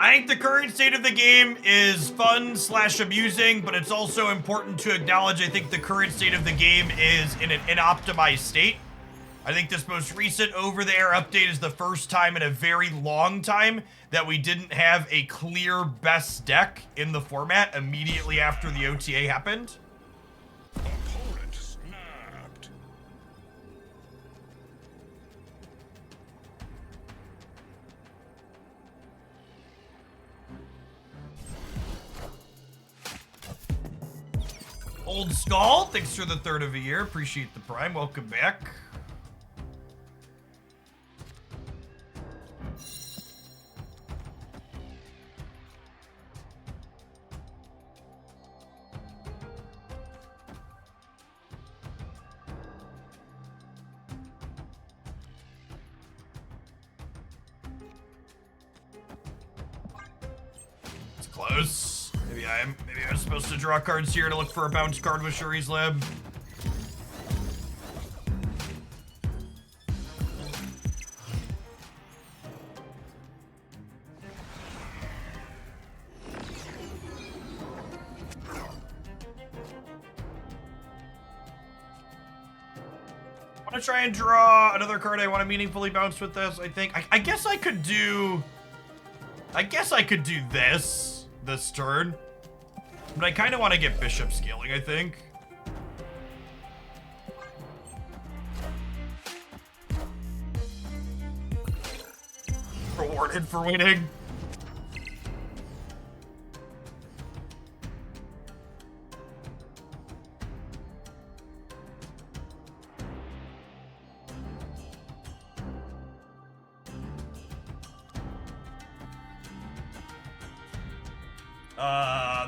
I think the current state of the game is fun / amusing, but it's also important to acknowledge I think the current state of the game is in an inoptimized state. I think this most recent over-the-air update is the first time in a very long time that we didn't have a clear best deck in the format immediately after the OTA happened. Opponent snapped. Old Skull, thanks for the third of a year. Appreciate the prime. Welcome back. It's close. Maybe I'm supposed to draw cards here to look for a bounce card with Shuri's Lab. I want to try and draw another card I want to meaningfully bounce with this, I think. I guess I could do this turn. But I kind of want to get Bishop scaling, I think. Rewarded for winning.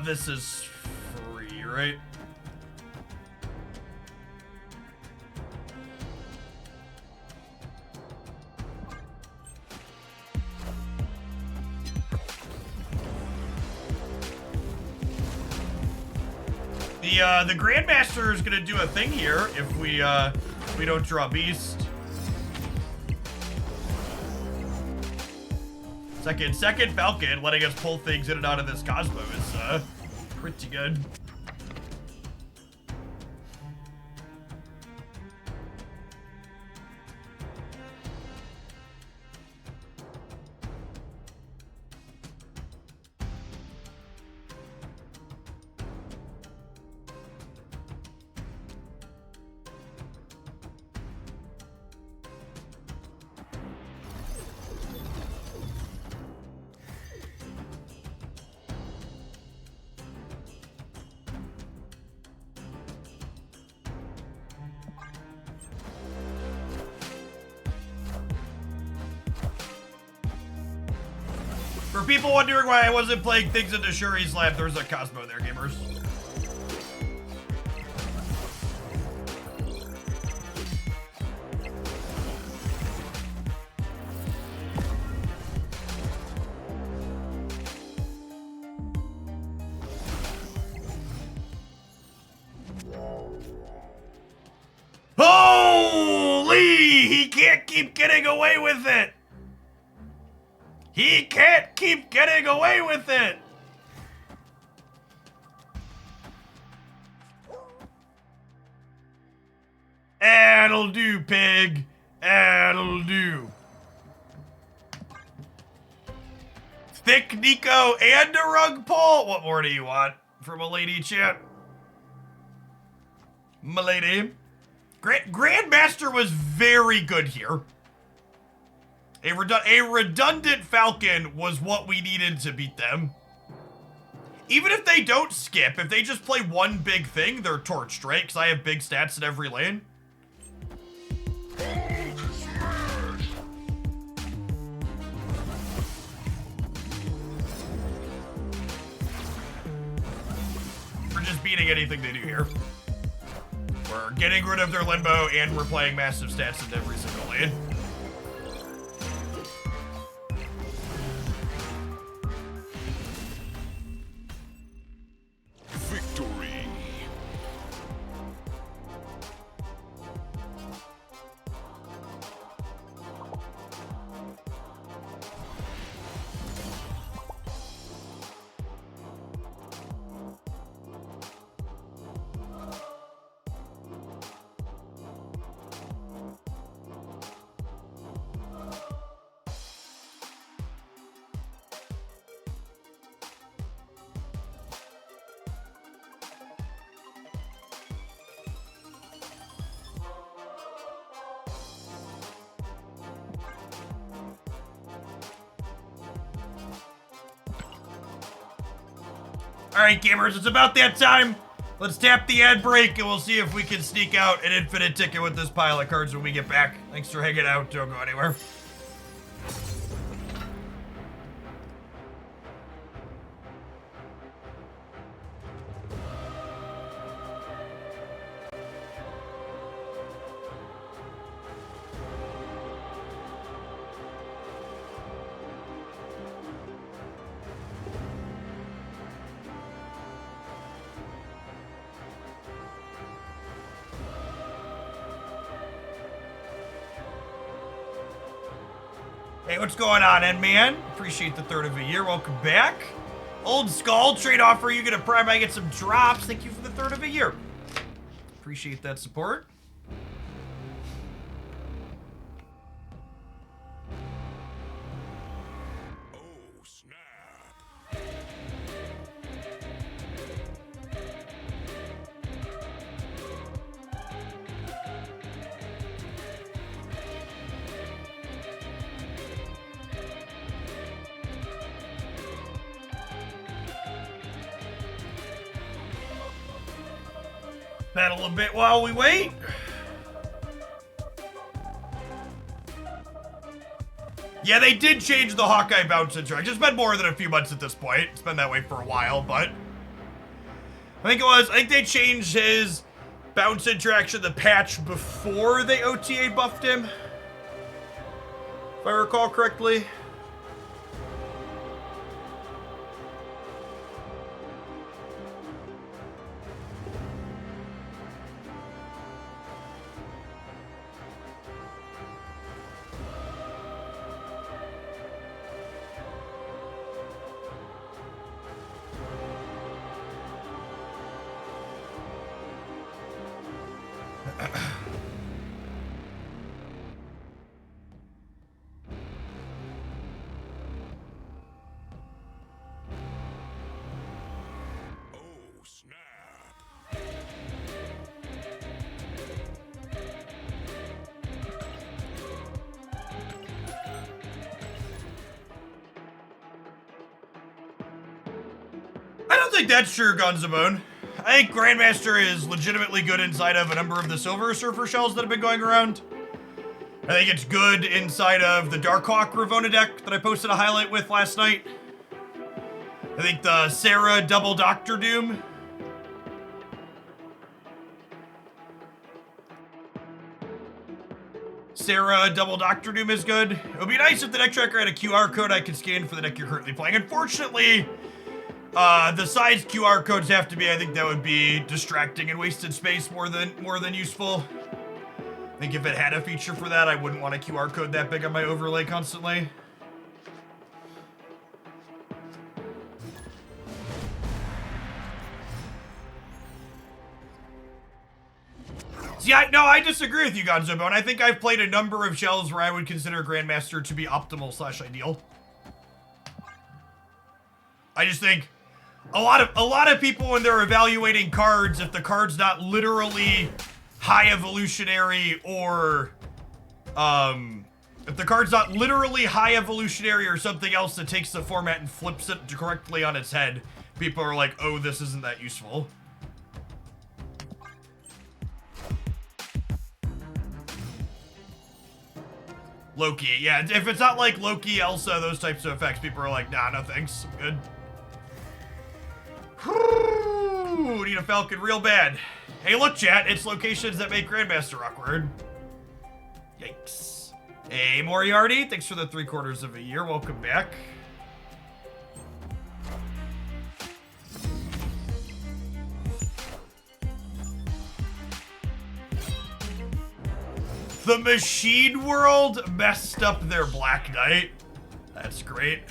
This is free, right? The Grandmaster is gonna do a thing here if we don't draw Beast. Second Falcon, letting us pull things in and out of this Cosmo is pretty good. For people wondering why I wasn't playing things into Shuri's Lab, there's a Cosmo there, gamers. Holy! He can't keep getting away with it! He can't keep getting away with it! That'll do, pig. That'll do. Thick Nico and a rug pull? What more do you want from a lady chat? M'lady. Grandmaster was very good here. A redundant Falcon was what we needed to beat them. Even if they don't skip, if they just play one big thing, they're torched, right? Because I have big stats in every lane. We're just beating anything they do here. We're getting rid of their limbo, and we're playing massive stats in every single lane. Victory. All right, gamers, it's about that time. Let's tap the ad break, and we'll see if we can sneak out an infinite ticket with this pile of cards when we get back. Thanks for hanging out. Don't go anywhere. Hey, what's going on, man? Appreciate the third of a year. Welcome back. Old Skull, trade offer. You get a prime, I get some drops. Thank you for the third of a year. Appreciate that support. Oh, snap. Battle a bit while we wait. Yeah, they did change the Hawkeye bounce interaction. It's been more than a few months at this point. It's been that way for a while, but I think they changed his bounce interaction, the patch, before they OTA buffed him, if I recall correctly. Oh, snap. I don't think that's true, Gonzabone. I think Grandmaster is legitimately good inside of a number of the Silver Surfer shells that have been going around. I think it's good inside of the Darkhawk Ravona deck that I posted a highlight with last night. I think the Sarah Double Doctor Doom. Sarah Double Doctor Doom is good. It would be nice if the deck tracker had a QR code I could scan for the deck you're currently playing. Unfortunately, the size QR codes have to be, I think that would be distracting and wasted space more than useful. I think if it had a feature for that, I wouldn't want a QR code that big on my overlay constantly. See, I disagree with you, Gonzabone. I think I've played a number of shells where I would consider Grandmaster to be optimal / ideal. I just think a lot of people, when they're evaluating cards, if the card's not literally high evolutionary or if the card's not literally high evolutionary or something else that takes the format and flips it correctly on its head, people are like, oh, this isn't that useful. Loki, yeah, if it's not like Loki, Elsa, those types of effects, people are like, nah, no thanks, I'm good. Whew, need a Falcon real bad. Hey, look, chat, it's locations that make Grandmaster awkward. Yikes. Hey, Moriarty, thanks for the 3/4 of a year. Welcome back. The Machine World messed up their Black Knight. That's great.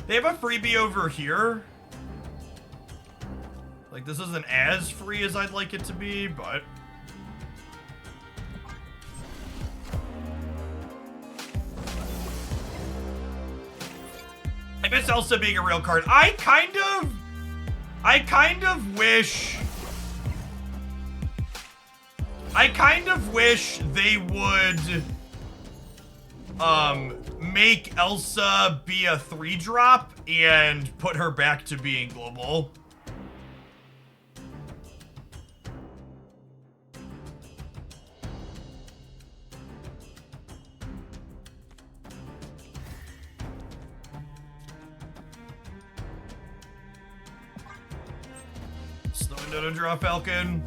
They have a freebie over here. Like, this isn't as free as I'd like it to be, but... I miss Elsa being a real card. I kind of wish they would make Elsa be a 3-drop and put her back to being global. Slowing down a draw Falcon.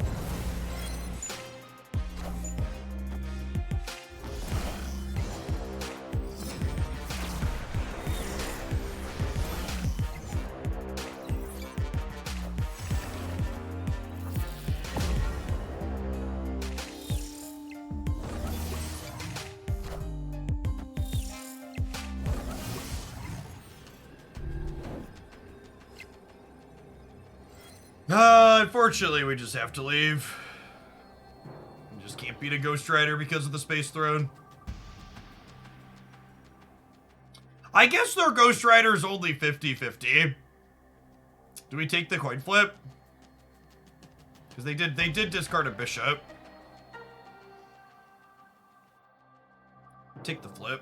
Unfortunately, we just have to leave. We just can't beat a Ghost Rider because of the Space Throne. I guess their Ghost Rider's only 50-50. Do we take the coin flip? Because they did discard a bishop. Take the flip.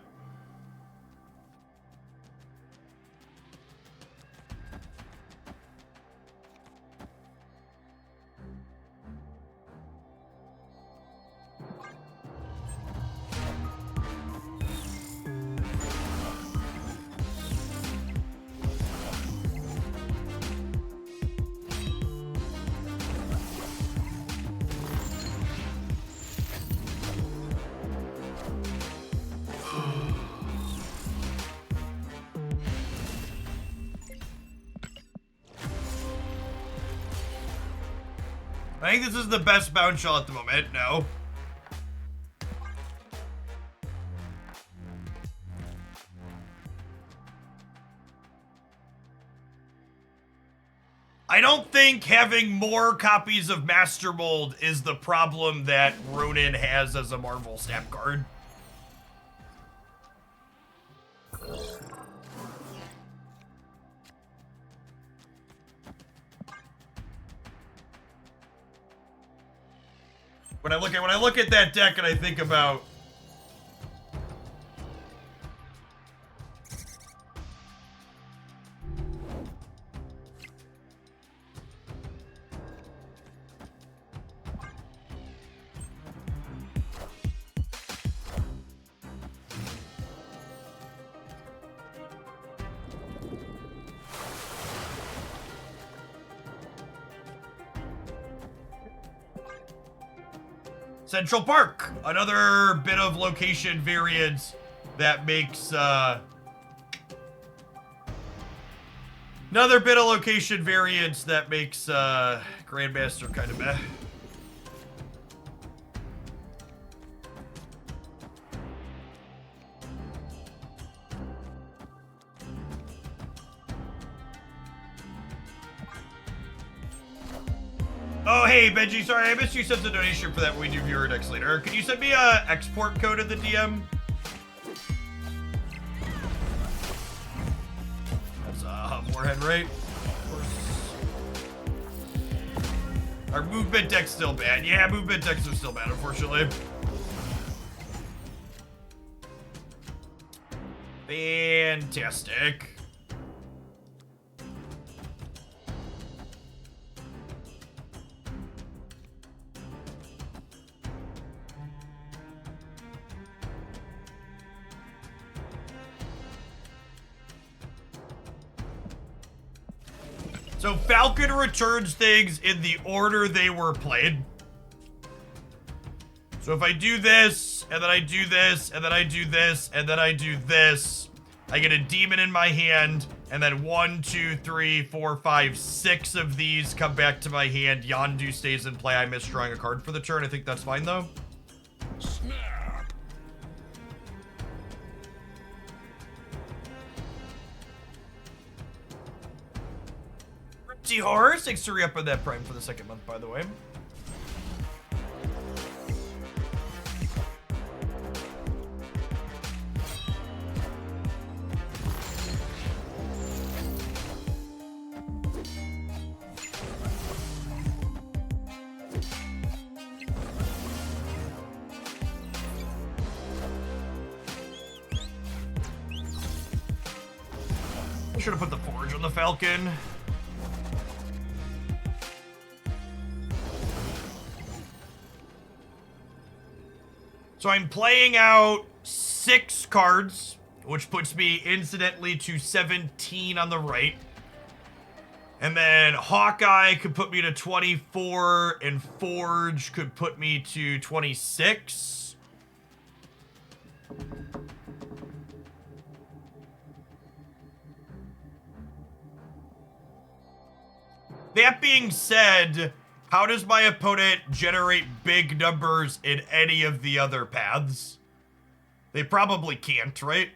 I think this is the best bounce shell at the moment. No. I don't think having more copies of Master Mold is the problem that Ronin has as a Marvel Snap card. When I look at that deck and I think about Central Park, another bit of location variance that makes Grandmaster kind of meh. Oh, hey, Benji, sorry, I missed you sent a donation for that when we do viewer decks later. Can you send me a export code in the DM? That's Warhead, right? Of course. Our movement deck's still bad. Yeah, movement decks are still bad, unfortunately. Fantastic. So Falcon returns things in the order they were played. So if I do this, and then I do this, and then I do this, and then I do this, I get a demon in my hand, and then 1, 2, 3, 4, 5, 6 of these come back to my hand. Yondu stays in play. I miss drawing a card for the turn. I think that's fine, though. Snap. Horrors, thanks to re-up on that Prime for the second month, by the way. Should have put the forge on the Falcon. So I'm playing out 6 cards, which puts me incidentally to 17 on the right. And then Hawkeye could put me to 24, and Forge could put me to 26. That being said, how does my opponent generate big numbers in any of the other paths? They probably can't, right?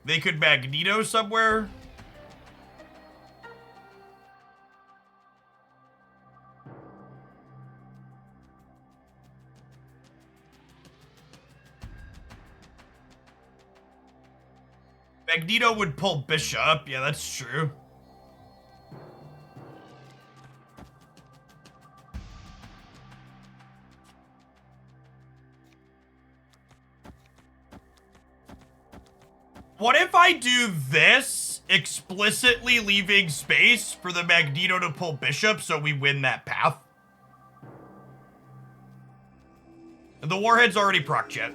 They could Magneto somewhere. Magneto would pull Bishop. Yeah, that's true. What if I do this, explicitly leaving space for the Magneto to pull Bishop so we win that path? And the Warhead's already proc yet.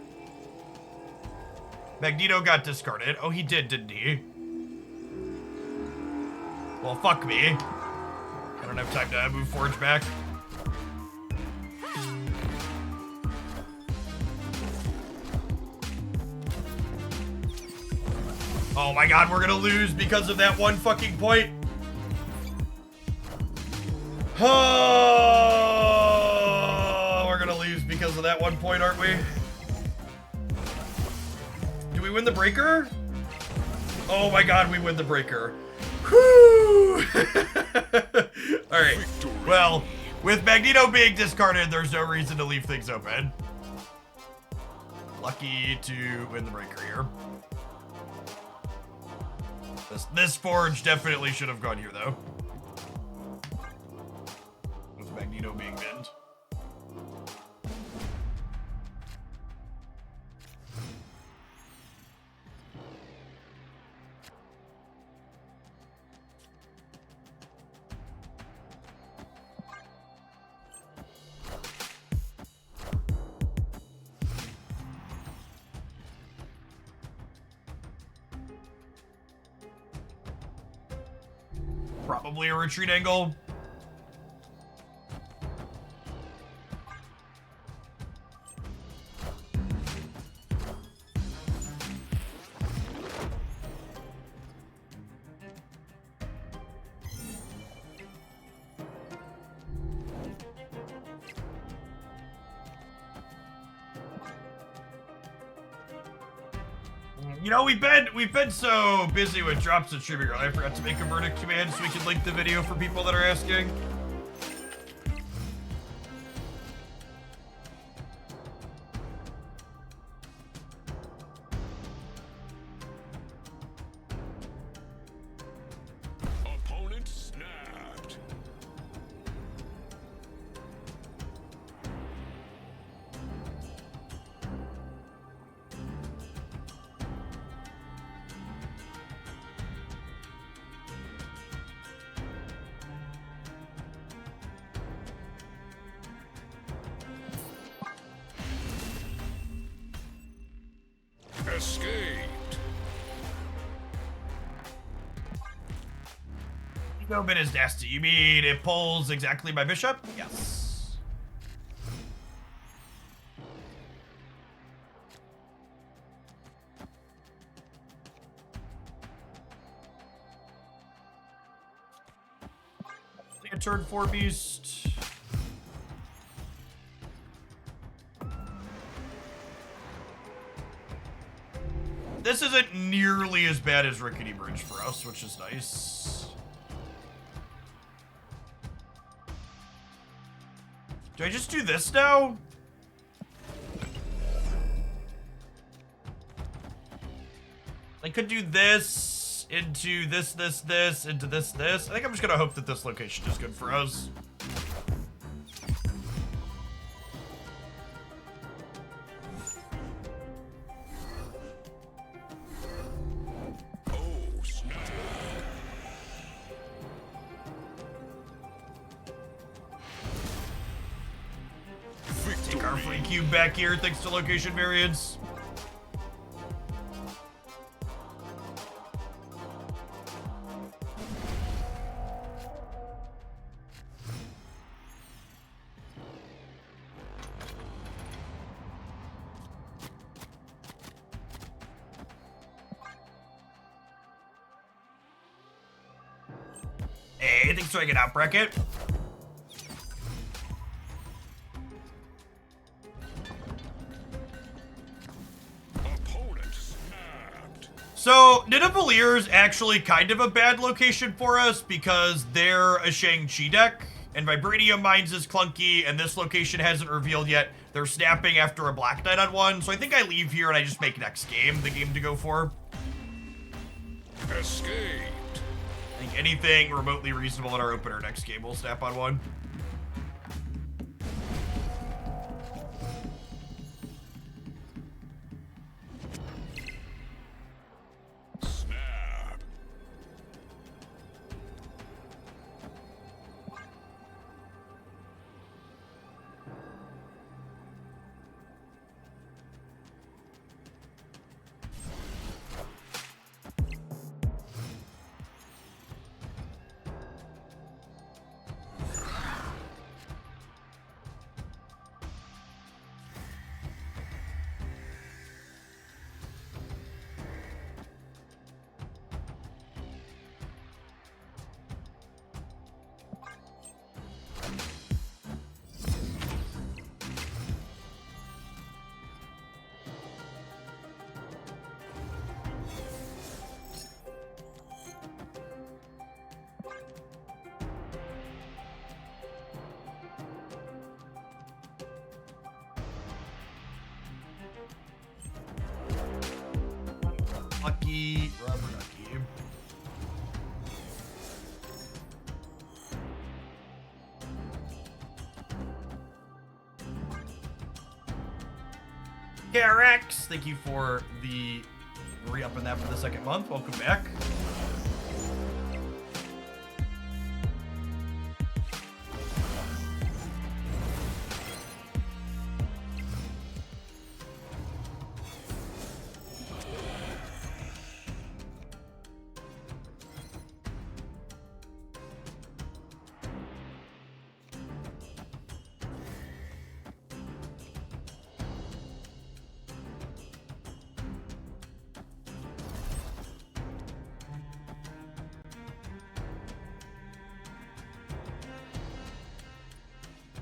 Magneto got discarded. Oh, he did, didn't he? Well, fuck me. I don't have time to move Forge back. Oh my god, we're gonna lose because of that one fucking point. Oh, we're gonna lose because of that one point, aren't we? Do we win the breaker? Oh my god, we win the breaker. Whew! Alright, well, with Magneto being discarded, there's no reason to leave things open. Lucky to win the breaker here. This Forge definitely should have gone here, though. With Magneto being bent. Probably a retreat angle. You know, we've been so busy with drops and streaming earlier, I forgot to make a verdict command so we can link the video for people that are asking. Opponent snapped. Escaped. No bit is nasty. You mean it pulls exactly my bishop? Yes. A turn 4 beast. This isn't nearly as bad as Rickety Bridge for us, which is nice. Do I just do this now? I could do this into this, into this. I think I'm just gonna hope that this location is good for us. Twin Cube back here thanks to location variance. Hey, thanks for hanging out, Bracket. Opponent snapped. So, Nidavellir is actually kind of a bad location for us because they're a Shang-Chi deck, and Vibranium Mines is clunky, and this location hasn't revealed yet. They're snapping after a Black Knight on one, so I think I leave here and I just make next game the game to go for. Escaped. I think anything remotely reasonable in our opener next game will snap on one. Snap. Lucky rubber ducky. KRX, thank you for the re-upping that for the second month. Welcome back.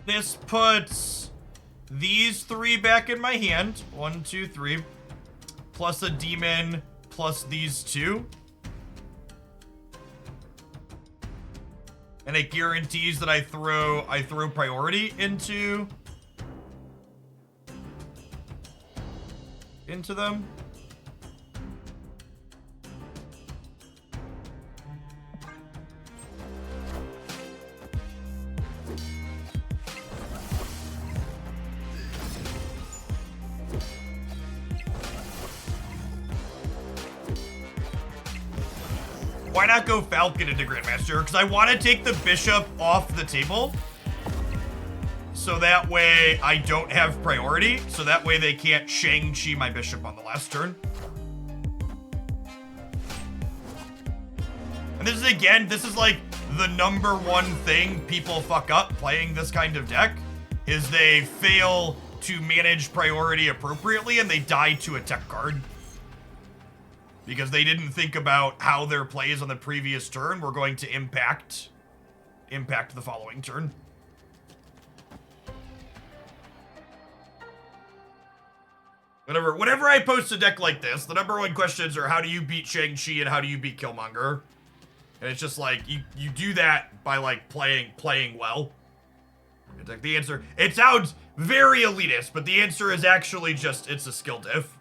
This puts these three back in my hand. 1, 2, 3. Plus a demon, plus these two. And it guarantees that I throw priority into them. Why not go Falcon into Grandmaster? Because I want to take the bishop off the table. So that way I don't have priority. So that way they can't Shang-Chi my bishop on the last turn. And this is like the number one thing people fuck up playing this kind of deck. Is they fail to manage priority appropriately and they die to a tech card. Because they didn't think about how their plays on the previous turn were going to impact the following turn. Whenever I post a deck like this, the number one questions are how do you beat Shang-Chi and how do you beat Killmonger? And it's just like, you do that by like playing well. It's like the answer, it sounds very elitist, but the answer is actually just, it's a skill diff.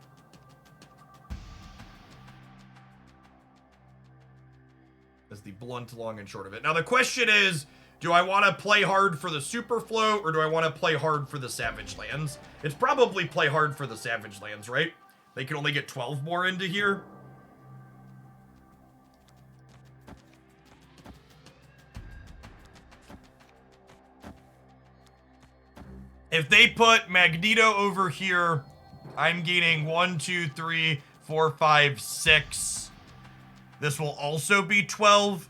That's the blunt, long, and short of it. Now the question is, do I want to play hard for the super float, or do I want to play hard for the Savage Lands? It's probably play hard for the Savage Lands, right? They can only get 12 more into here. If they put Magneto over here, I'm gaining 1, 2, 3, 4, 5, 6. This will also be 12.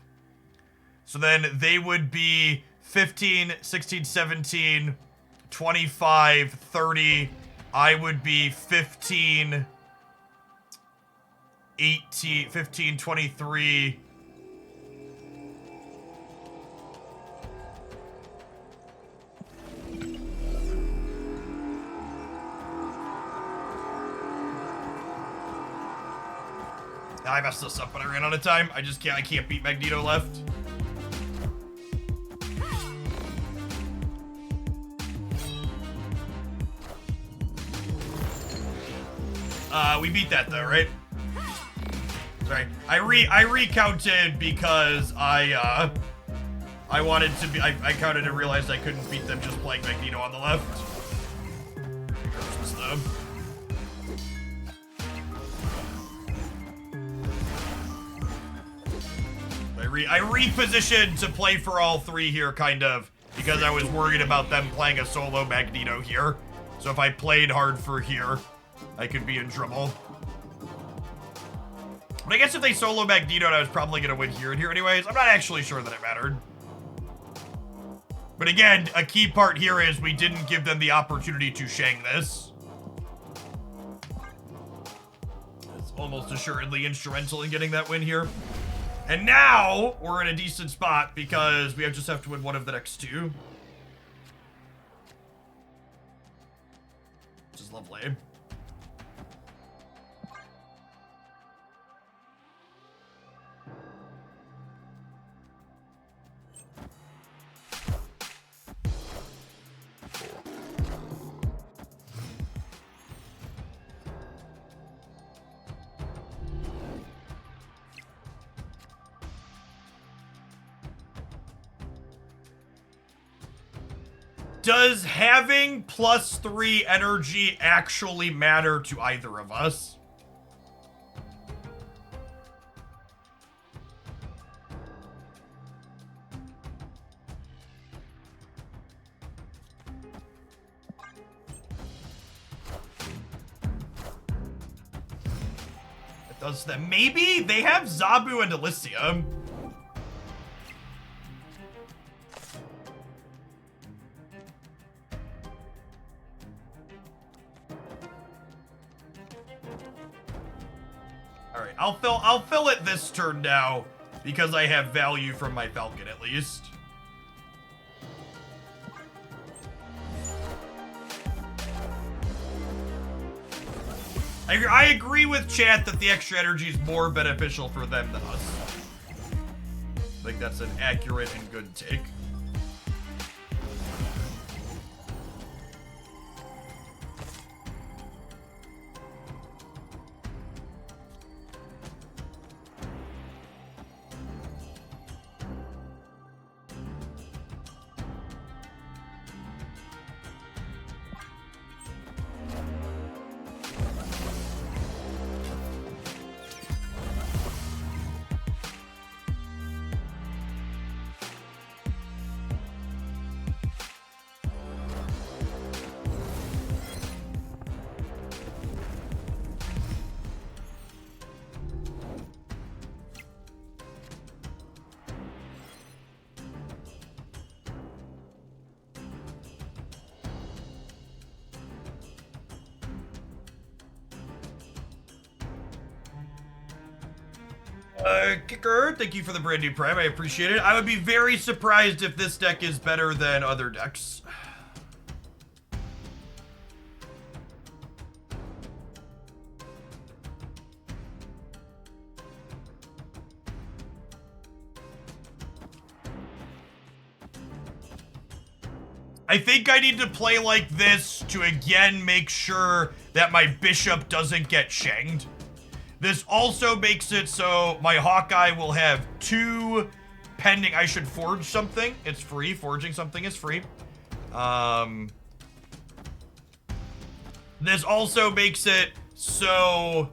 So then they would be 15, 16, 17, 25, 30. I would be 15, 18, 15, 23. I messed this up when I ran out of time. I can't beat Magneto left. We beat that though, right? Sorry. I recounted because I wanted to be, I counted and realized I couldn't beat them just playing Magneto on the left. Regardless though. I repositioned to play for all three here, kind of, because I was worried about them playing a solo Magneto here. So if I played hard for here, I could be in trouble. But I guess if they solo Magneto, I was probably going to win here and here anyways. I'm not actually sure that it mattered. But again, a key part here is we didn't give them the opportunity to Shang this. It's almost assuredly instrumental in getting that win here. And now, we're in a decent spot because we just have to win one of the next two. Which is lovely. Does having +3 energy actually matter to either of us? It does that. Maybe they have Zabu and Elysium. I'll fill it this turn now because I have value from my Falcon at least. I agree with chat that the extra energy is more beneficial for them than us. I think that's an accurate and good take. Kicker, thank you for the brand new Prime. I appreciate it. I would be very surprised if this deck is better than other decks. I think I need to play like this to again make sure that my bishop doesn't get shanged. This also makes it so my Hawkeye will have 2 pending. I should forge something. It's free. Forging something is free. This also makes it so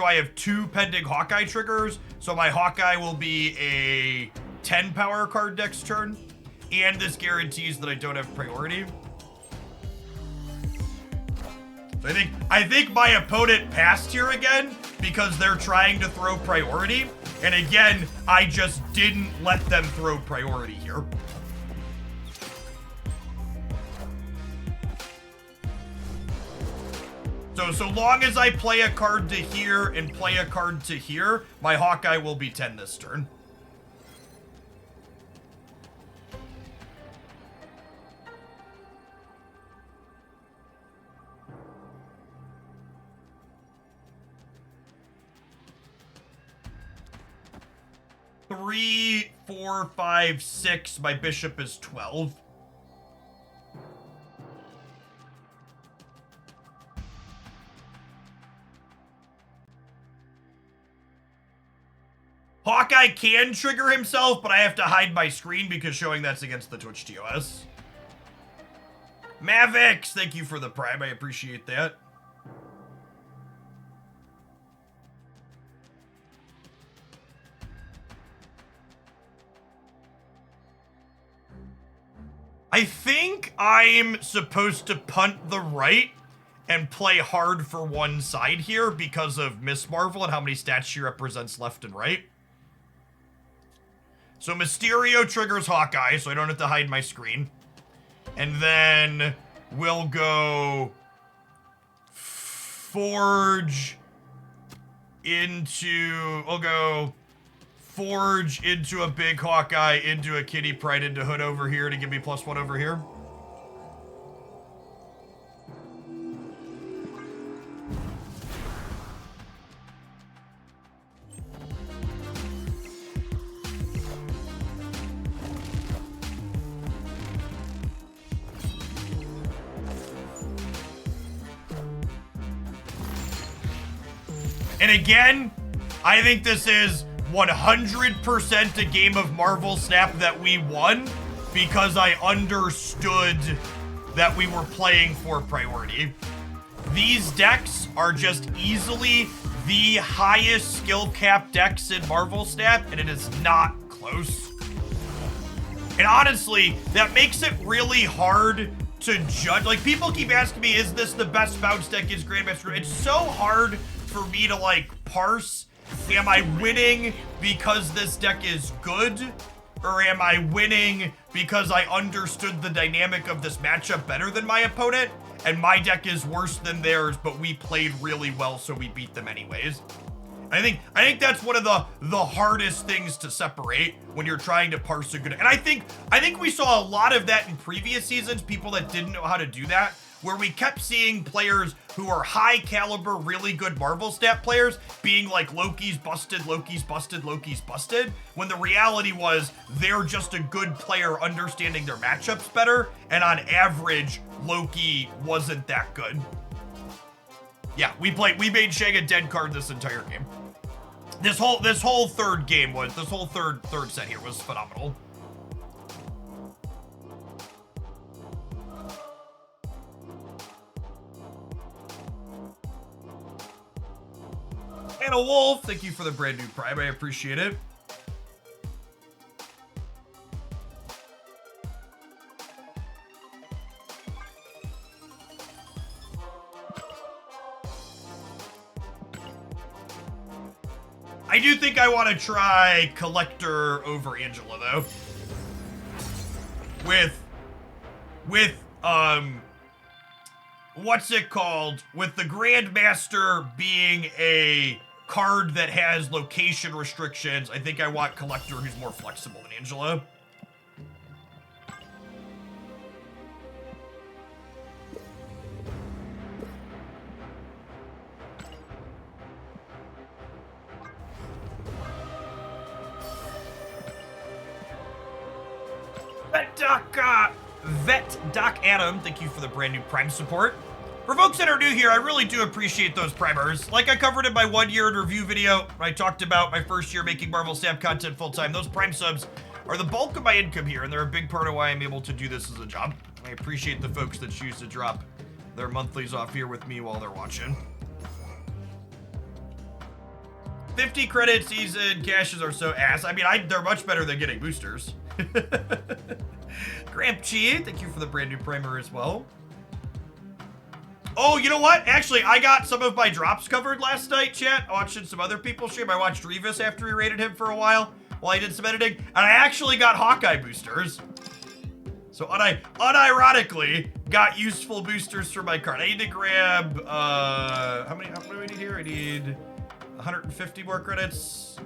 I have 2 pending Hawkeye triggers. So my Hawkeye will be a 10 power card next turn. and this guarantees that I don't have priority. So I think my opponent passed here again because they're trying to throw priority. And again, I just didn't let them throw priority here. So long as I play a card to here and play a card to here, my Hawkeye will be 10 this turn. Three, 4, 5, 6. My bishop is 12. Hawkeye can trigger himself, but I have to hide my screen because showing that's against the Twitch TOS. Mavix, thank you for the prime. I appreciate that. I think I'm supposed to punt the right and play hard for one side here because of Miss Marvel and how many stats she represents left and right. So Mysterio triggers Hawkeye, so I don't have to hide my screen. And then we'll go Forge into... We'll go Forge into a big Hawkeye, into a Kitty Pryde, into Hood over here to give me +1 over here. And again, I think this is 100% a game of Marvel Snap that we won because I understood that we were playing for priority. These decks are just easily the highest skill cap decks in Marvel Snap, and it is not close. And honestly, that makes it really hard to judge. Like, people keep asking me, is this the best bounce deck? Is Grandmaster? It's so hard for me to, like, parse. Am I winning because this deck is good? Or am I winning because I understood the dynamic of this matchup better than my opponent? And my deck is worse than theirs, but we played really well, so we beat them anyways. I think that's one of the hardest things to separate when you're trying to parse a good. And I think we saw a lot of that in previous seasons, people that didn't know how to do that, where we kept seeing players who are high caliber, really good Marvel Snap players being like, Loki's busted, Loki's busted, Loki's busted, when the reality was they're just a good player understanding their matchups better, and on average, Loki wasn't that good. Yeah, we made Shang a dead card this entire game. This whole third game was, this whole third set here was phenomenal. And a Wolf, thank you for the brand new prime. I appreciate it. I do think I want to try Collector over Angela, though. With what's it called? With the Grandmaster being a card that has location restrictions, I think I want Collector who's more flexible than Angela. Vet Doc Adam, thank you for the brand new Prime support. For folks that are new here, I really do appreciate those primers. Like I covered in my 1 year in review video, where I talked about my first year making Marvel Snap content full time. Those Prime subs are the bulk of my income here, and they're a big part of why I'm able to do this as a job. I appreciate the folks that choose to drop their monthlies off here with me while they're watching. 50 credit season caches are so ass. I mean, they're much better than getting boosters. Grampchi, thank you for the brand new primer as well. Oh, you know what? Actually, I got some of my drops covered last night, chat. Watching some other people stream. I watched Revis after we rated him for a while I did some editing. And I actually got Hawkeye boosters. So unironically, got useful boosters for my card. I need to grab, how many do I need here? I need 150 more credits.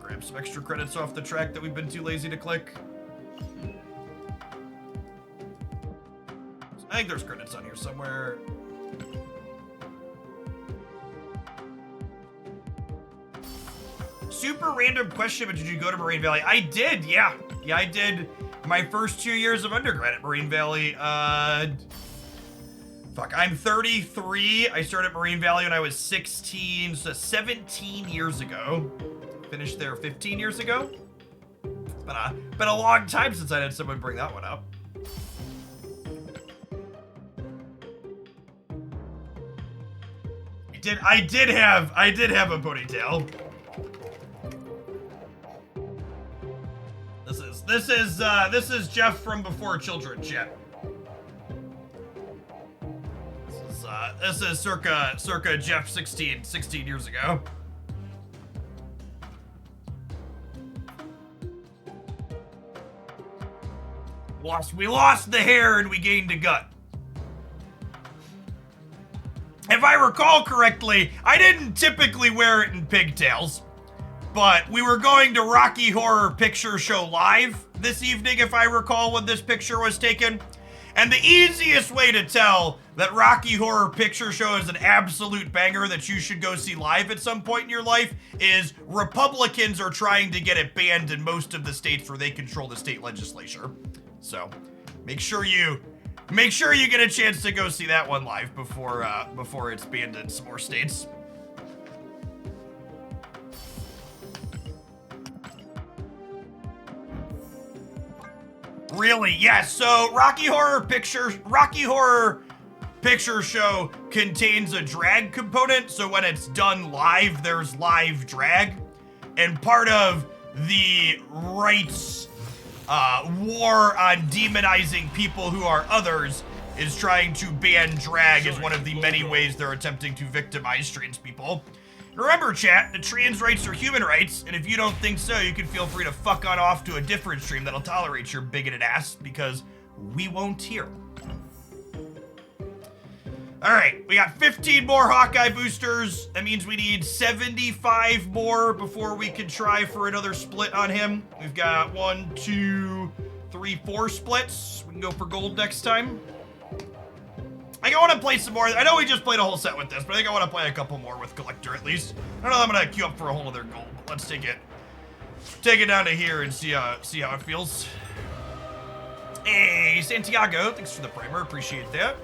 Grab some extra credits off the track that we've been too lazy to click. I think there's credits on here somewhere. Super random question, but did you go to Moraine Valley? I did, yeah. Yeah, I did my first 2 years of undergrad at Moraine Valley. Fuck, I'm 33. I started at Moraine Valley when I was 16, so 17 years ago. Finished there 15 years ago. Been a long time since I had someone bring that one up. I did have a ponytail. This is Jeff from Before Children, chat. This is circa Jeff 16 years ago. We lost the hair and we gained a gut. If I recall correctly, I didn't typically wear it in pigtails, but we were going to Rocky Horror Picture Show live this evening, if I recall when this picture was taken. And the easiest way to tell that Rocky Horror Picture Show is an absolute banger that you should go see live at some point in your life is Republicans are trying to get it banned in most of the states where they control the state legislature. So make sure you get a chance to go see that one live before it's banned in some more states. Really? Yes. So Rocky Horror Picture Show contains a drag component. So when it's done live, there's live drag, and part of the right's war on demonizing people who are others is trying to ban drag as one of the many ways they're attempting to victimize trans people. Remember, chat, the trans rights are human rights, and if you don't think so, you can feel free to fuck on off to a different stream that'll tolerate your bigoted ass, because we won't here. Alright, we got 15 more Hawkeye boosters. That means we need 75 more before we can try for another split on him. We've got 1, 2, 3, 4 splits. We can go for gold next time. I think I want to play some more. I know we just played a whole set with this, but I think I want to play a couple more with Collector at least. I don't know if I'm going to queue up for a whole other gold, but let's take it down to here and see how it feels. Hey, Santiago, thanks for the primer. Appreciate that.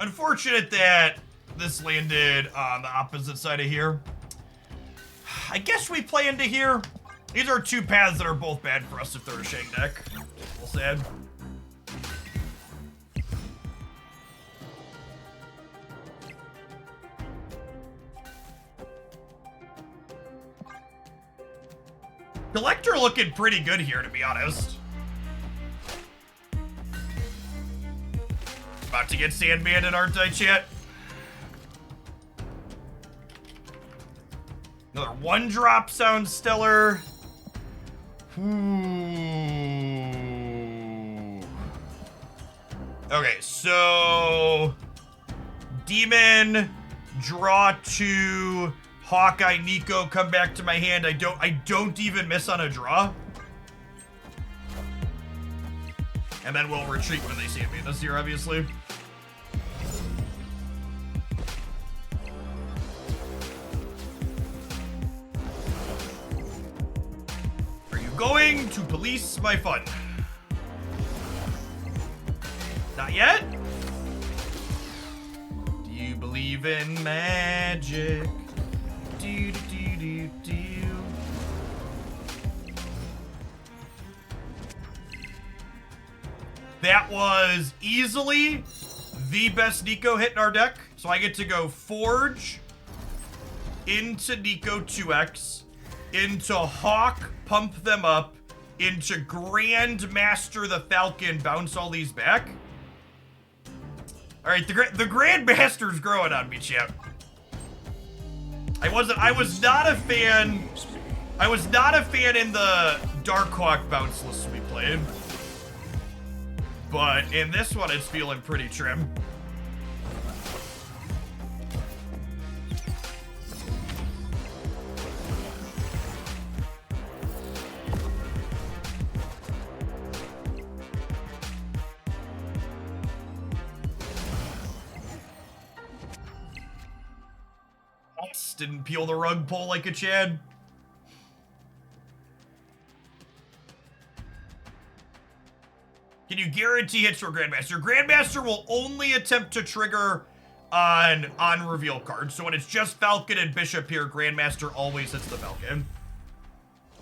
Unfortunate that this landed on the opposite side of here. I guess we play into here. These are two paths that are both bad for us if they're a Shang deck. A little sad. Collector looking pretty good here, to be honest. About to get sandbanded, aren't I, chat? Another 1-drop sounds stellar. Ooh. Okay, so Demon, draw 2, Hawkeye, Nico, come back to my hand. I don't even miss on a draw. And then we'll retreat when they see me this year, obviously. going to police my fun. Not yet? Do you believe in magic? Do, do, do, do, do. That was easily the best Nico hit in our deck. So I get to go Forge into Nico 2x, into Hawk, pump them up, into Grandmaster the Falcon, bounce all these back. All right, the Grandmaster's growing on me, champ. I was not a fan in the Darkhawk bounce list we played. But in this one, it's feeling pretty trim. Didn't peel the rug pull like a Chad. Can you guarantee hits for Grandmaster? Grandmaster will only attempt to trigger on reveal cards. So when it's just Falcon and Bishop here, Grandmaster always hits the Falcon.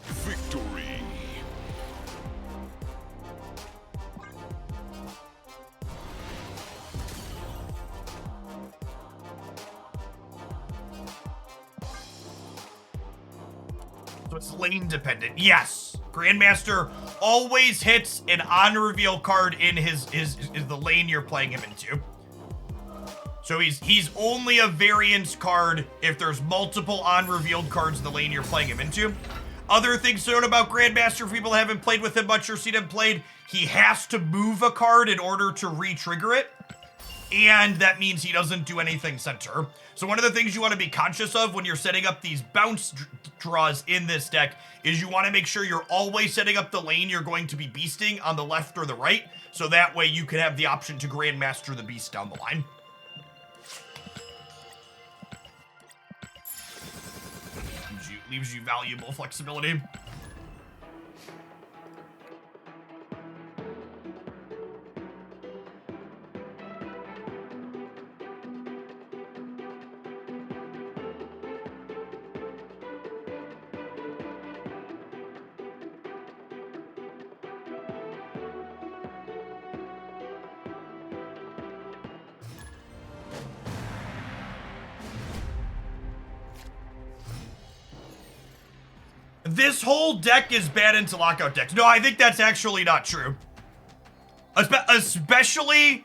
Victory. So it's lane dependent. Yes. Grandmaster always hits an on-reveal card in his the lane you're playing him into. So he's only a variance card if there's multiple on-revealed cards in the lane you're playing him into. Other things to note about Grandmaster, for people that haven't played with him much or seen him played, he has to move a card in order to re-trigger it. And that means he doesn't do anything center. So one of the things you want to be conscious of when you're setting up these bounce draws in this deck is you want to make sure you're always setting up the lane you're going to be beasting on the left or the right. So that way you can have the option to Grandmaster the beast down the line. Leaves you valuable flexibility. This whole deck is bad into lockout decks. No, I think that's actually not true. Especially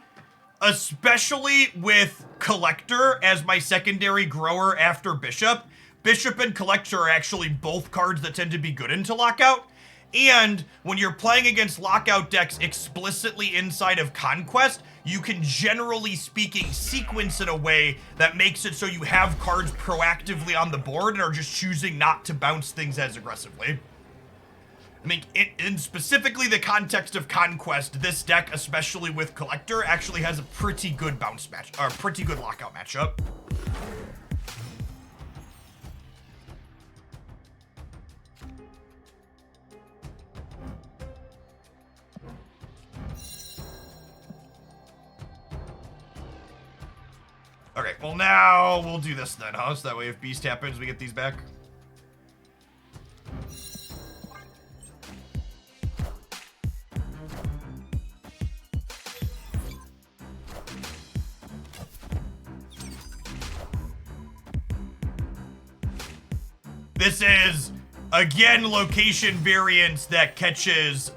with Collector as my secondary grower after Bishop. Bishop and Collector are actually both cards that tend to be good into lockout. And when you're playing against lockout decks explicitly inside of Conquest, you can, generally speaking, sequence in a way that makes it so you have cards proactively on the board and are just choosing not to bounce things as aggressively. I mean, in specifically the context of Conquest, this deck, especially with Collector, actually has a pretty good bounce match, or pretty good lockout matchup. Okay, well now we'll do this then, huh? So that way if Beast happens, we get these back. This is, again, location variance that catches,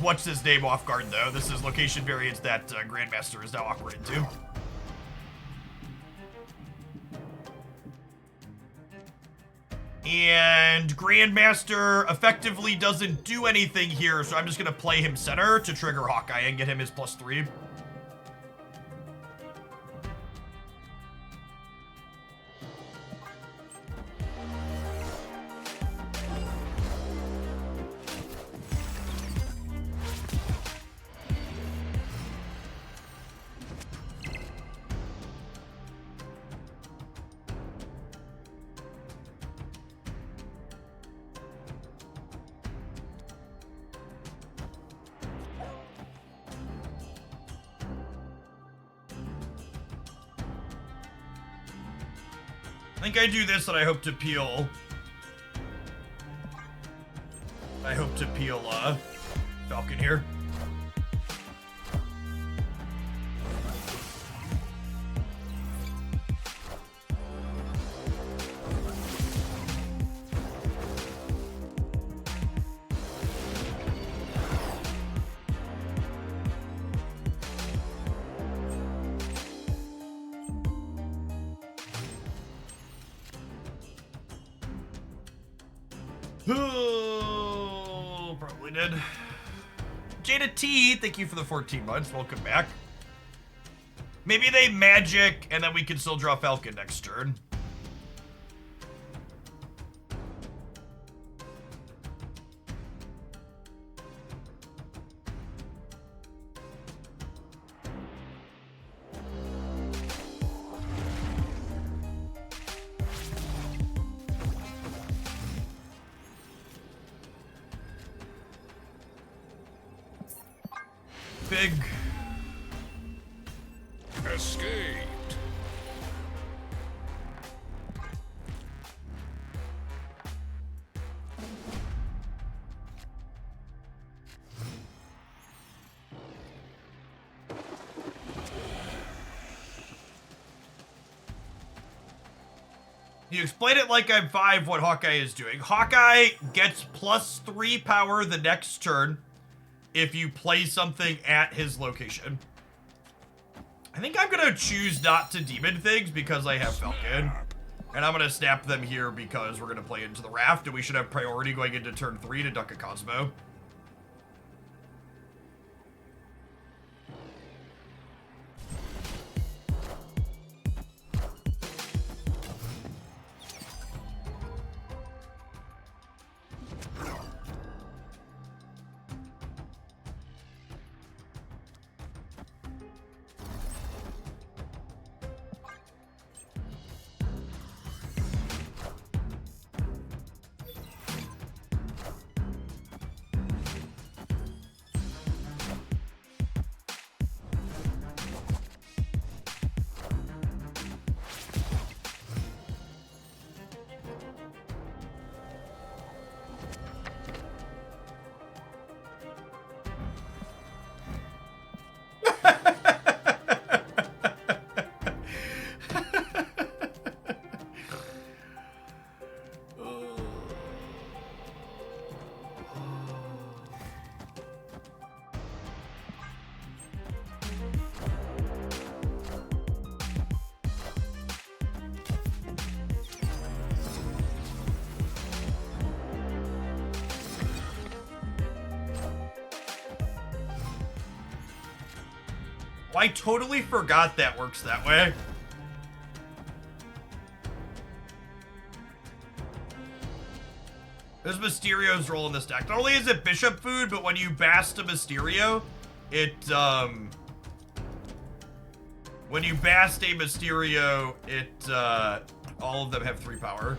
what's his name off guard, though. This is location variance that Grandmaster is now awkward into. And Grandmaster effectively doesn't do anything here, so I'm just going to play him center to trigger Hawkeye and get him his +3. I think I do this and I hope to peel. Falcon here. Oh, probably did. Jada T, thank you for the 14 months. Welcome back. Maybe they magic, and then we can still draw Falcon next turn. Big. Escaped. You explain it like I'm 5 what Hawkeye is doing. Hawkeye gets +3 power the next turn if you play something at his location. I think I'm gonna choose not to demon things because I have Falcon. And I'm gonna snap them here because we're gonna play into the raft and we should have priority going into turn 3 to duck a Cosmo. I totally forgot that works that way. There's Mysterio's role in this deck. Not only is it Bishop food, but when you Bast a Mysterio, when you Bast a Mysterio, all of them have 3 power.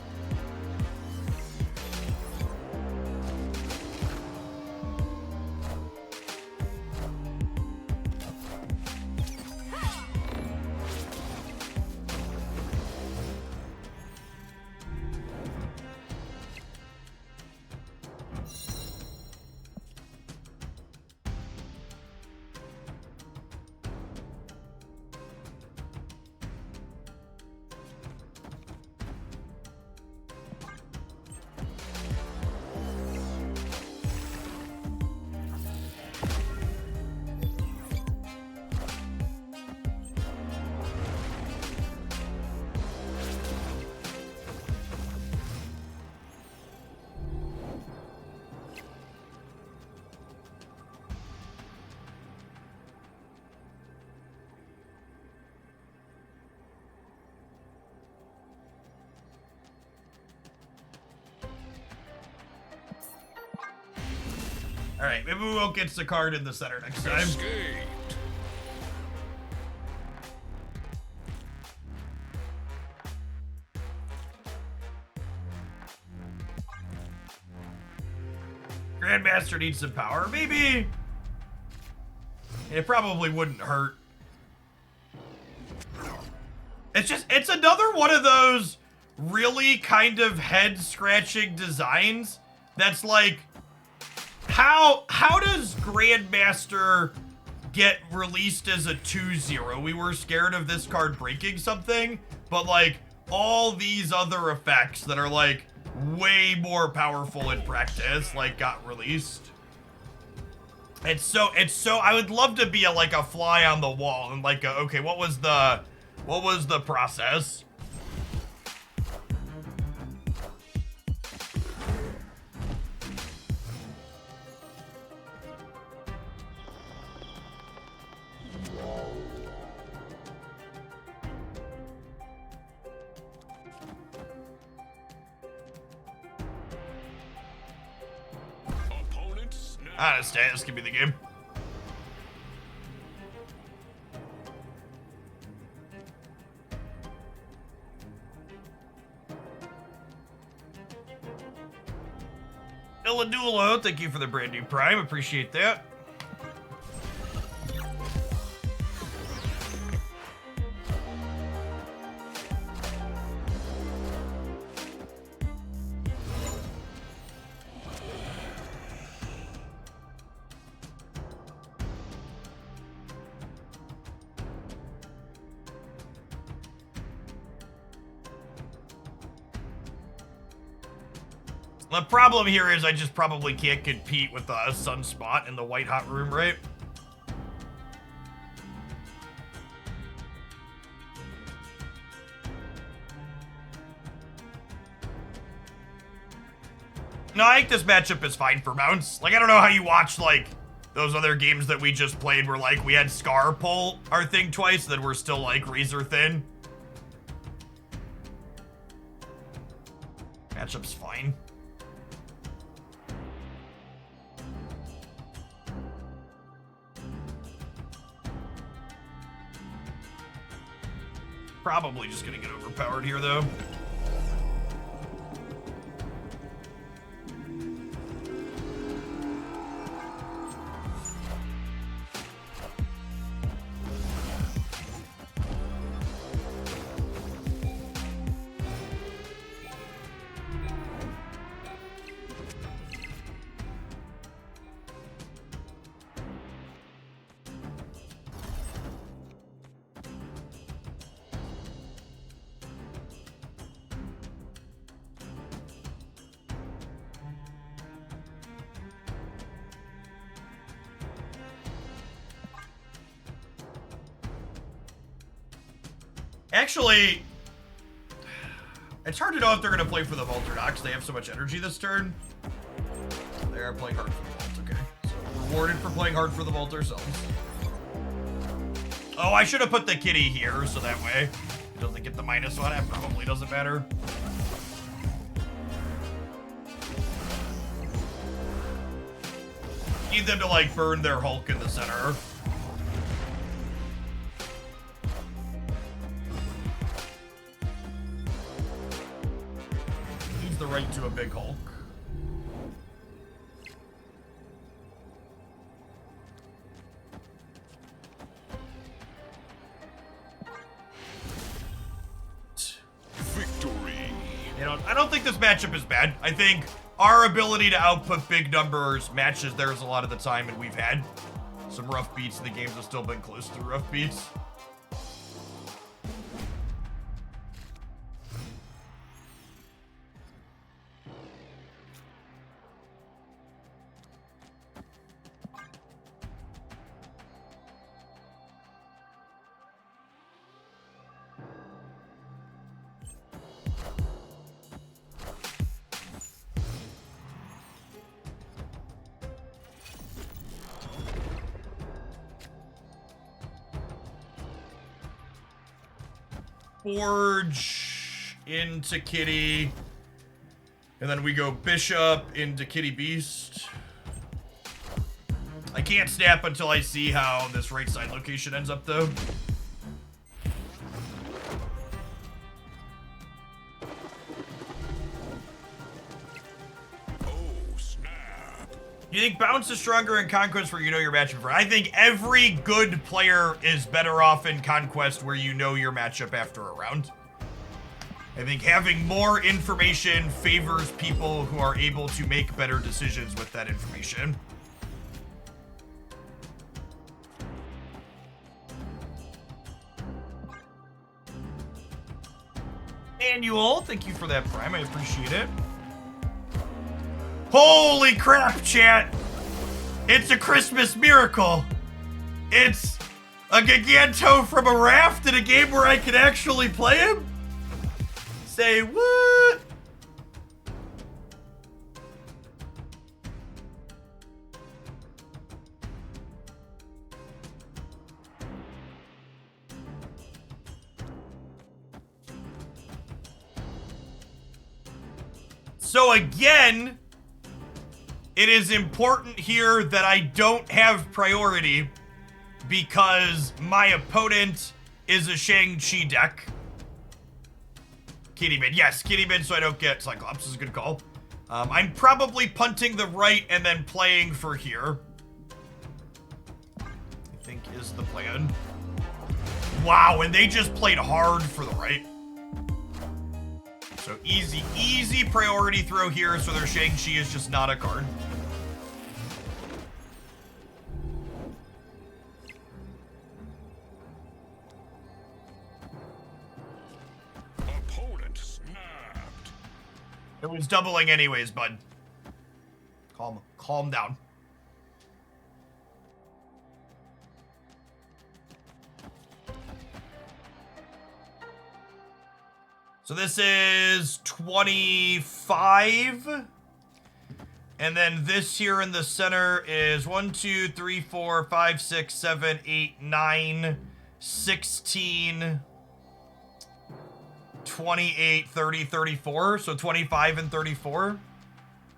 Alright, maybe we won't get the card in the center next time. Escaped. Grandmaster needs some power, maybe. It probably wouldn't hurt. It's another one of those really kind of head-scratching designs that's like, how does Grandmaster get released as a 2-0? We were scared of this card breaking something, but like all these other effects that are like way more powerful in practice like got released. It's so I would love to be like a fly on the wall and like okay, what was the process? I understand, this could be the game. Illadulo, thank you for the brand new Prime, appreciate that. The problem here is I just probably can't compete with the Sunspot in the white hot room, right? No, I think this matchup is fine for mounts. Like, I don't know how you watch, like, those other games that we just played where, like, we had Scar pull our thing twice, that we're still, like, razor thin. Matchup's fine. Probably just gonna get overpowered here, though. Actually, it's hard to know if they're going to play for the vault or not because they have so much energy this turn. They are playing hard for the vault, okay. So, rewarded for playing hard for the vault ourselves. Oh, I should have put the kitty here so that way it doesn't get the -1. It probably doesn't matter. Need them to, like, burn their Hulk in the center. The right to a big Hulk. Victory. You know, I don't think this matchup is bad. I think our ability to output big numbers matches theirs a lot of the time, and we've had some rough beats. The games have still been close to rough beats. Forge into Kitty, and then we go Bishop into Kitty Beast. I can't snap until I see how this right side location ends up, though. You think Bounce is stronger in Conquest where you know your matchup? I think every good player is better off in Conquest where you know your matchup after a round. I think having more information favors people who are able to make better decisions with that information. Annual, thank you for that Prime, I appreciate it. Holy crap, chat! It's a Christmas miracle! It's a Giganto from a raft in a game where I can actually play him? Say what? So again, it is important here that I don't have priority because my opponent is a Shang-Chi deck. Kitty mid. Yes, kitty mid so I don't get Cyclops is a good call. I'm probably punting the right and then playing for here. I think is the plan. Wow, and they just played hard for the right. So easy priority throw here so their Shang-Chi is just not a card. Opponent snapped. It was doubling anyways, bud. Calm down. So this is 25. And then this here in the center is 1, 2, 3, 4, 5, 6, 7, 8, 9, 16, 28, 30, 34. So 25 and 34.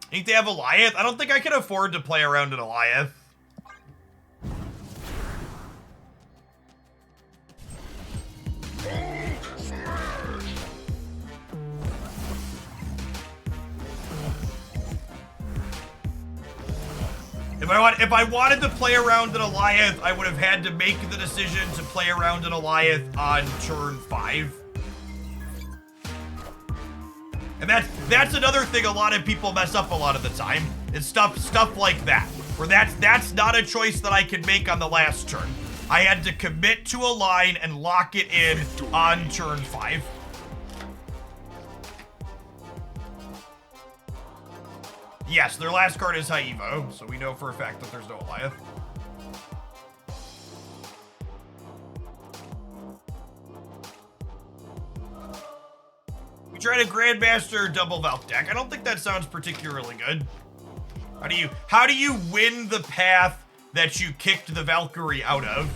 I think they have Eliath. I don't think I can afford to play around an Eliath. If I wanted to play around an Eliath, I would have had to make the decision to play around an Eliath on turn 5. And that's another thing a lot of people mess up a lot of the time. Is stuff like that. Where that's not a choice that I can make on the last turn. I had to commit to a line and lock it in on turn 5. Yes, their last card is High Evo, so we know for a fact that there's no Eliath. We tried a Grandmaster double Valk deck. I don't think that sounds particularly good. How do you win the path that you kicked the Valkyrie out of?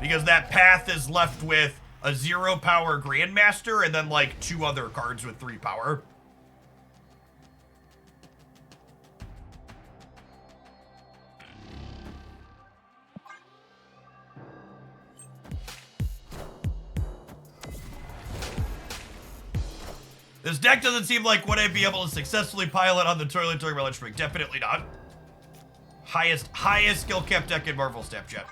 Because that path is left with a 0 power Grandmaster and then like 2 other cards with 3 power. This deck doesn't seem like would I be able to successfully pilot on the toilet during my lunch break. Definitely not. Highest skill cap deck in Marvel Snapchat.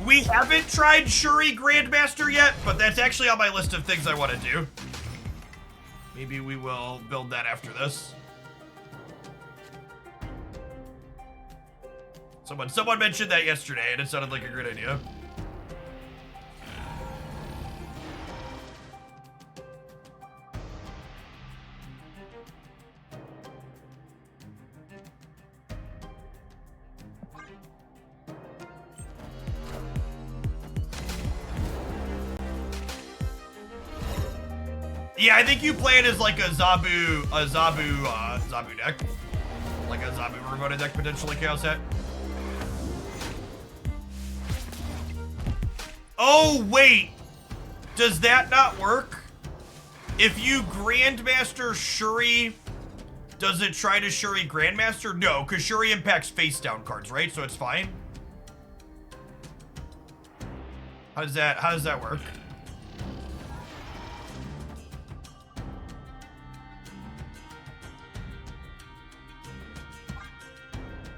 We haven't tried Shuri Grandmaster yet, but that's actually on my list of things I want to do. Maybe we will build that after this. Someone mentioned that yesterday, and it sounded like a great idea. Yeah, I think you play it as like a Zabu deck. Like a Zabu Ramona deck, potentially Chaos Hat. Oh, wait. Does that not work? If you Grandmaster Shuri, does it try to Shuri Grandmaster? No, because Shuri impacts face down cards, right? So it's fine. How does that work?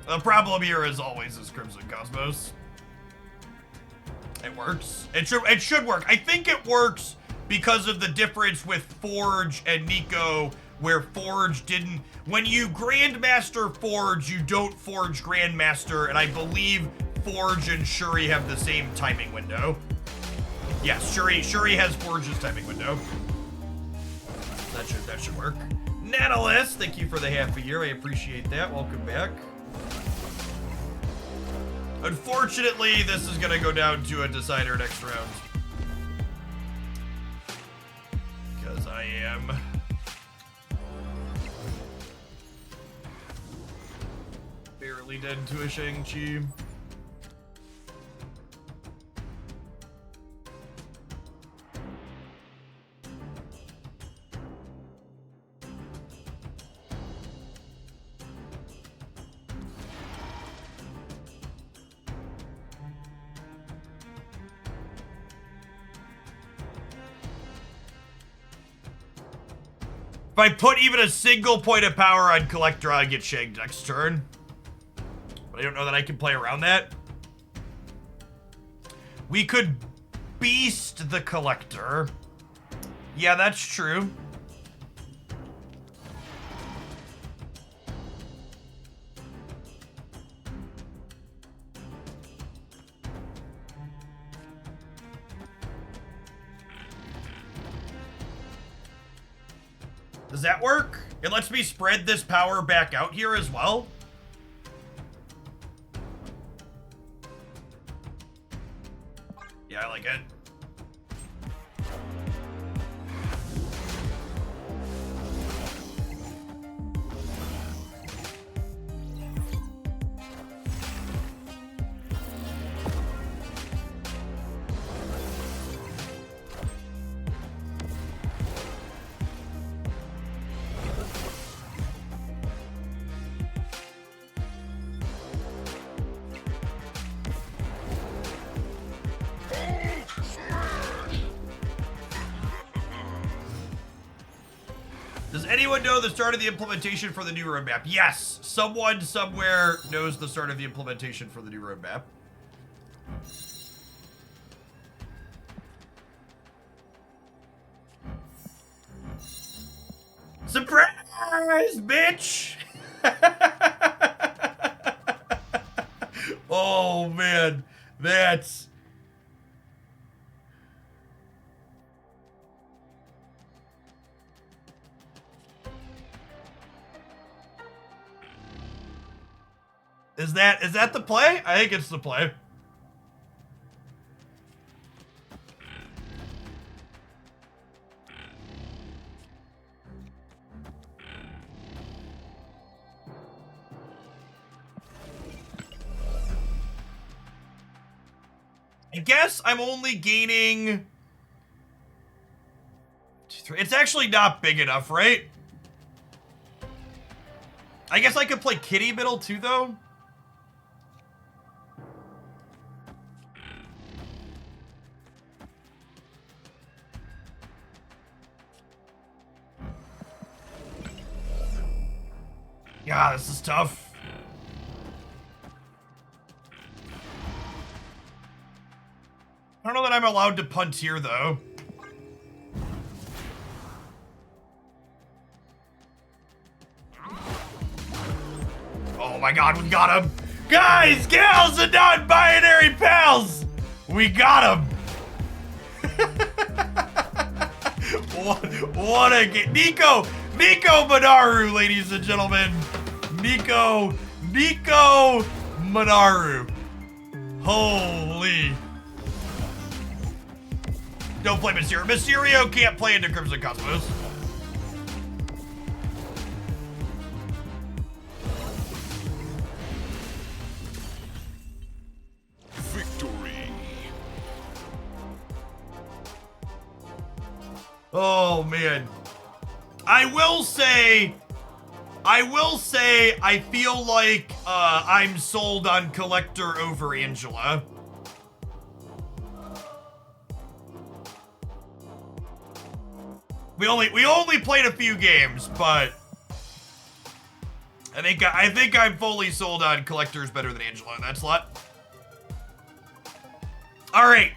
The problem here, as always, is Crimson Cosmos. It works. It should work. I think it works because of the difference with Forge and Nico, where Forge didn't... When you Grandmaster Forge, you don't Forge Grandmaster, and I believe Forge and Shuri have the same timing window. Yes, Shuri has Forge's timing window. That should work. Natalis, thank you for the half a year. I appreciate that. Welcome back. Unfortunately, this is gonna go down to a decider next round. Because I am... barely dead to a Shang-Chi. If I put even a single point of power on Collector, I get shanked next turn. But I don't know that I can play around that. We could beast the Collector. Yeah, that's true. Does that work? It lets me spread this power back out here as well. Yeah, I like it. Does anyone know the start of the implementation for the new roadmap? Yes, someone somewhere knows the start of the implementation for the new roadmap. Surprise, bitch! Oh man, that's... Is that the play? I think it's the play. I guess I'm only gaining... It's actually not big enough, right? I guess I could play Kitty Middle too, though. Yeah, this is tough. I don't know that I'm allowed to punt here, though. Oh my god, we got him! Guys, gals, and non-binary pals! We got him! What a game. Nico Manaru, ladies and gentlemen. Nico Manaru. Holy. Don't play Mysterio. Mysterio can't play into Crimson Cosmos. Victory. Oh man. I will say I feel like I'm sold on Collector over Angela. We only played a few games, but I think I'm fully sold on collectors better than Angelo in that slot. All right,